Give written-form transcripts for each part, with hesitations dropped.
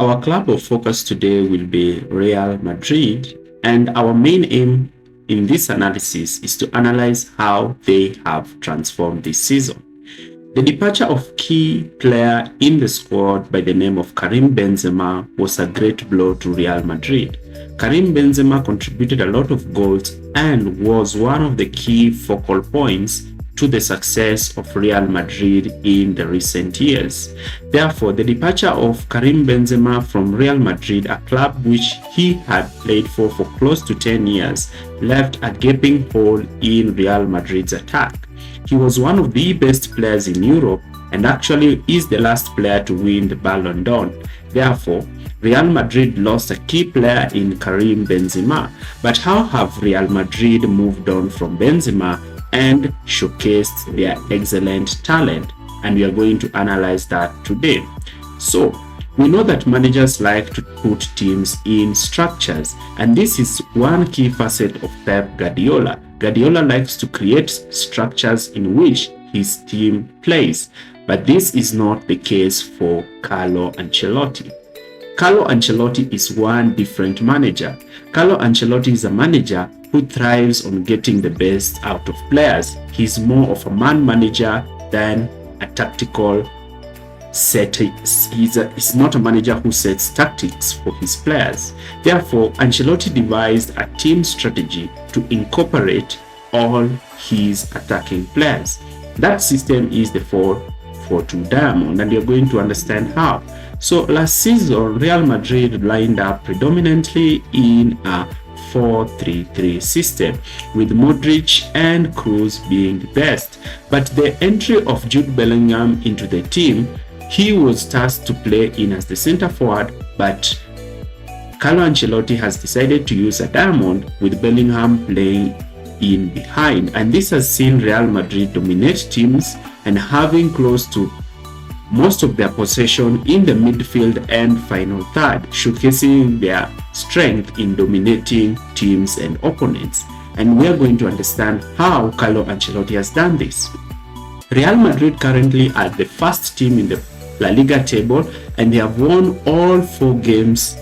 Our club of focus today will be Real Madrid, and our main aim in this analysis is to analyze how they have transformed this season. The departure of key player in the squad by the name of Karim Benzema was a great blow to Real Madrid. Karim Benzema contributed a lot of goals and was one of the key focal points to the success of Real Madrid in the recent years. Therefore, the departure of Karim Benzema from Real Madrid, a club which he had played for close to 10 years, left a gaping hole in Real Madrid's attack. He was one of the best players in Europe and actually is the last player to win the Ballon d'Or. Therefore, Real Madrid lost a key player in Karim Benzema. But how have Real Madrid moved on from Benzema and showcased their excellent talent? And we are going to analyze that today. So, we know that managers like to put teams in structures, and this is one key facet of Pep Guardiola. Guardiola likes to create structures in which his team plays, but this is not the case for Carlo Ancelotti. Carlo Ancelotti is one different manager. Carlo Ancelotti is a manager who thrives on getting the best out of players. He's more of a man manager than a tactical setter. He's not a manager who sets tactics for his players. Therefore, Ancelotti devised a team strategy to incorporate all his attacking players. That system is the 4-4-2 diamond, and you're going to understand how. So last season, Real Madrid lined up predominantly in a 4-3-3 system, with Modric and Kroos being the best. But the entry of Jude Bellingham into the team, he was tasked to play in as the center forward, but Carlo Ancelotti has decided to use a diamond with Bellingham playing in behind, and this has seen Real Madrid dominate teams and having close to most of their possession in the midfield and final third, showcasing their strength in dominating teams and opponents. And we are going to understand how Carlo Ancelotti has done this. Real Madrid currently are the first team in the La Liga table, and they have won all 4 games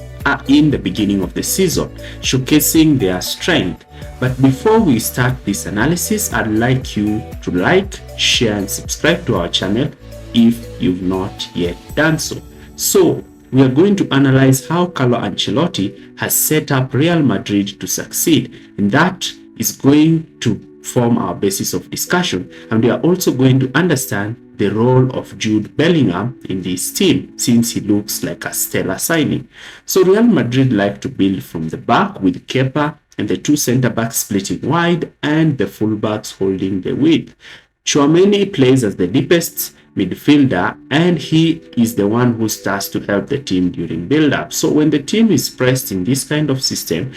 in the beginning of the season, showcasing their strength. But before we start this analysis, I'd like you to like, share, and subscribe to our channel if you've not yet done so. So, we are going to analyze how Carlo Ancelotti has set up Real Madrid to succeed, and that is going to form our basis of discussion. And we are also going to understand the role of Jude Bellingham in this team, since he looks like a stellar signing. So Real Madrid like to build from the back with Kepa and the 2 center-backs splitting wide and the fullbacks holding the width. Tchouaméni plays as the deepest midfielder, and he is the one who starts to help the team during build-up. So when the team is pressed in this kind of system,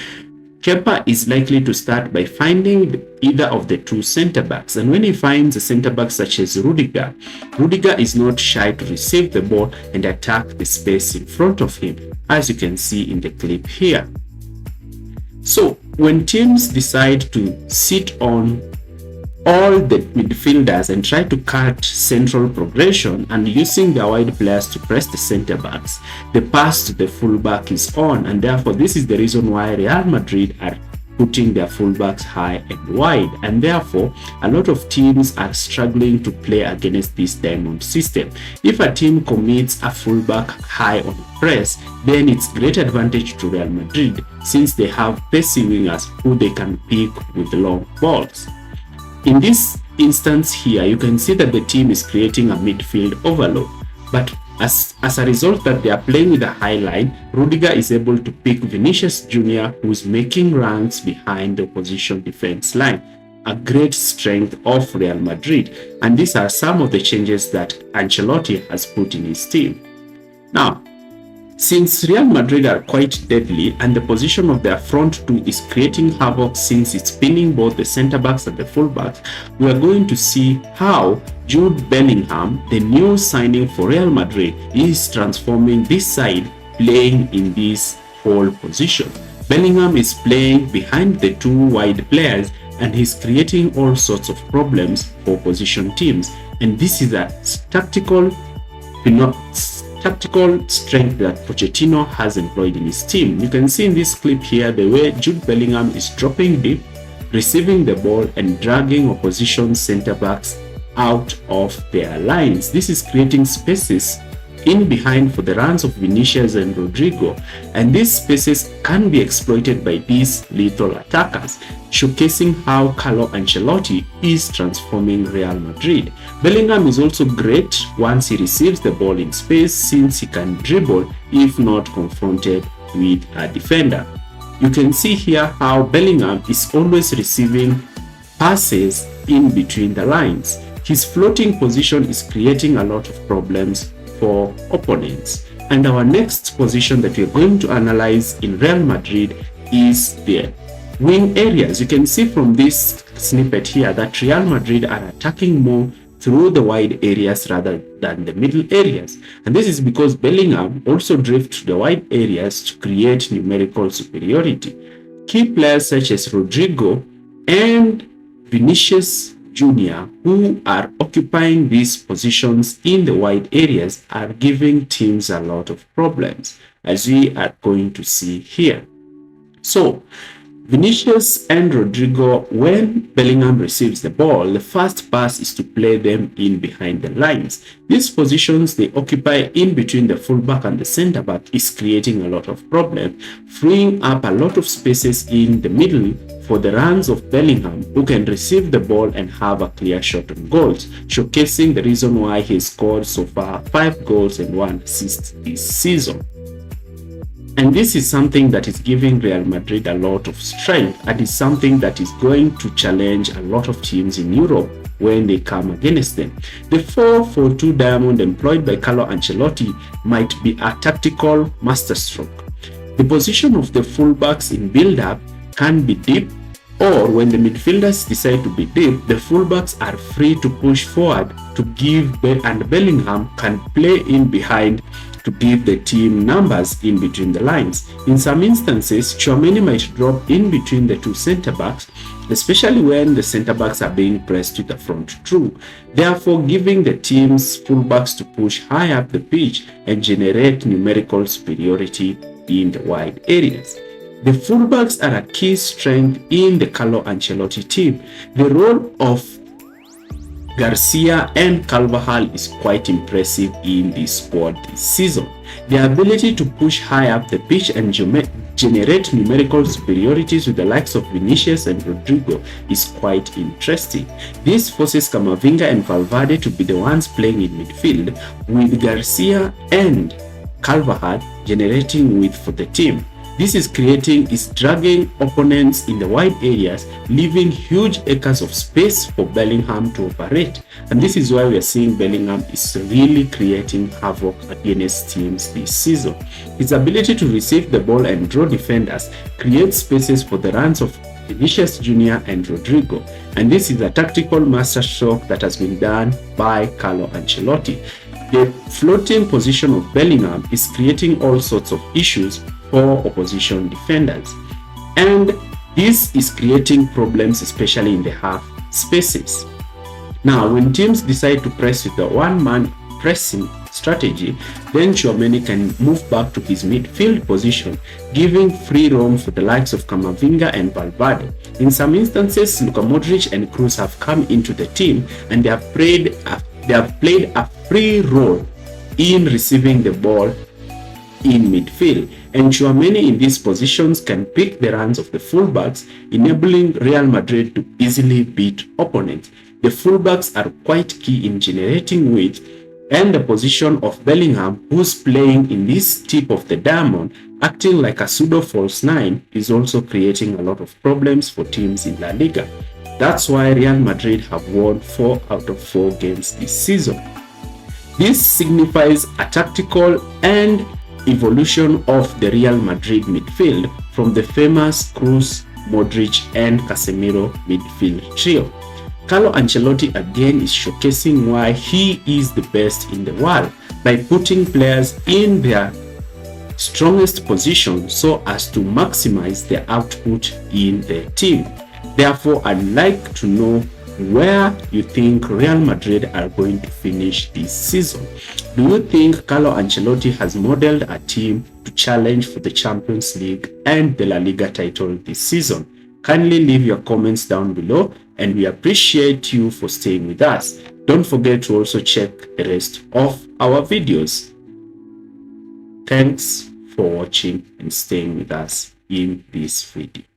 Kepa is likely to start by finding either of the 2 center-backs, and when he finds a center-back such as Rudiger is not shy to receive the ball and attack the space in front of him, as you can see in the clip here. So when teams decide to sit on all the midfielders and try to cut central progression and using their wide players to press the center backs, the pass to the fullback is on, and therefore this is the reason why Real Madrid are putting their fullbacks high and wide, and therefore a lot of teams are struggling to play against this diamond system. If a team commits a fullback high on press, then it's great advantage to Real Madrid, since they have pacey wingers who they can pick with long balls. In this instance here, you can see that the team is creating a midfield overload, but as a result that they are playing with a high line, Rudiger is able to pick Vinicius Jr., who is making runs behind the opposition defense line, a great strength of Real Madrid. And these are some of the changes that Ancelotti has put in his team. Now, since Real Madrid are quite deadly and the position of their front 2 is creating havoc since it's pinning both the center-backs and the full-backs, we are going to see how Jude Bellingham, the new signing for Real Madrid, is transforming this side, playing in this whole position. Bellingham is playing behind the 2 wide players, and he's creating all sorts of problems for opposition teams. And this is a tactical tactical strength that Pochettino has employed in his team. You can see in this clip here the way Jude Bellingham is dropping deep, receiving the ball and dragging opposition centre-backs out of their lines. This is creating spaces in behind for the runs of Vinicius and Rodrigo, and these spaces can be exploited by these lethal attackers, showcasing how Carlo Ancelotti is transforming Real Madrid. Bellingham is also great once he receives the ball in space, since he can dribble if not confronted with a defender. You can see here how Bellingham is always receiving passes in between the lines. His floating position is creating a lot of problems for opponents. And our next position that we're going to analyze in Real Madrid is the wing areas. You can see from this snippet here that Real Madrid are attacking more through the wide areas rather than the middle areas. And this is because Bellingham also drifts to the wide areas to create numerical superiority. Key players such as Rodrigo and Vinicius Jr., who are occupying these positions in the wide areas, are giving teams a lot of problems, as we are going to see here. So, Vinicius and Rodrigo, when Bellingham receives the ball, the first pass is to play them in behind the lines. These positions they occupy in between the fullback and the centre back is creating a lot of problems, freeing up a lot of spaces in the middle for the runs of Bellingham, who can receive the ball and have a clear shot on goals, showcasing the reason why he scored so far 5 goals and 1 assist this season. And this is something that is giving Real Madrid a lot of strength, and is something that is going to challenge a lot of teams in Europe when they come against them. The 4-4-2 diamond employed by Carlo Ancelotti might be a tactical masterstroke. The position of the fullbacks in build-up can be deep, or when the midfielders decide to be deep, the fullbacks are free to push forward to give, and Bellingham can play in behind to give the team numbers in between the lines. In some instances, Tchouaméni might drop in between the two centre-backs, especially when the centre-backs are being pressed to the front through, therefore giving the team's fullbacks to push high up the pitch and generate numerical superiority in the wide areas. The fullbacks are a key strength in the Carlo Ancelotti team. The role of Garcia and Carvajal is quite impressive in this squad this season. Their ability to push high up the pitch and generate numerical superiorities with the likes of Vinicius and Rodrigo is quite interesting. This forces Camavinga and Valverde to be the ones playing in midfield, with Garcia and Carvajal generating width for the team. This is dragging opponents in the wide areas, leaving huge acres of space for Bellingham to operate. And this is why we are seeing Bellingham is really creating havoc against teams this season. His ability to receive the ball and draw defenders creates spaces for the runs of Vinicius Jr. and Rodrigo. And this is a tactical masterstroke that has been done by Carlo Ancelotti. The floating position of Bellingham is creating all sorts of issues for opposition defenders, and this is creating problems especially in the half spaces. Now, when teams decide to press with the one-man pressing strategy, then Tchouaméni can move back to his midfield position, giving free roam for the likes of Camavinga and Valverde. In some instances, Luka Modric and Kroos have come into the team, and they have played a free role in receiving the ball in midfield, and Tchouaméni in these positions can pick the runs of the fullbacks, enabling Real Madrid to easily beat opponents. The fullbacks are quite key in generating width, and the position of Bellingham, who's playing in this tip of the diamond, acting like a pseudo false 9, is also creating a lot of problems for teams in La Liga. That's why Real Madrid have won 4 out of 4 games this season. This signifies a tactical and evolution of the Real Madrid midfield from the famous Kroos, Modric and Casemiro midfield trio. Carlo Ancelotti again is showcasing why he is the best in the world by putting players in their strongest position so as to maximize their output in the team. Therefore, I'd like to know where you think Real Madrid are going to finish this season. Do you think Carlo Ancelotti has modeled a team to challenge for the Champions League and the La Liga title this season? Kindly leave your comments down below, and we appreciate you for staying with us. Don't forget to also check the rest of our videos. Thanks for watching and staying with us in this video.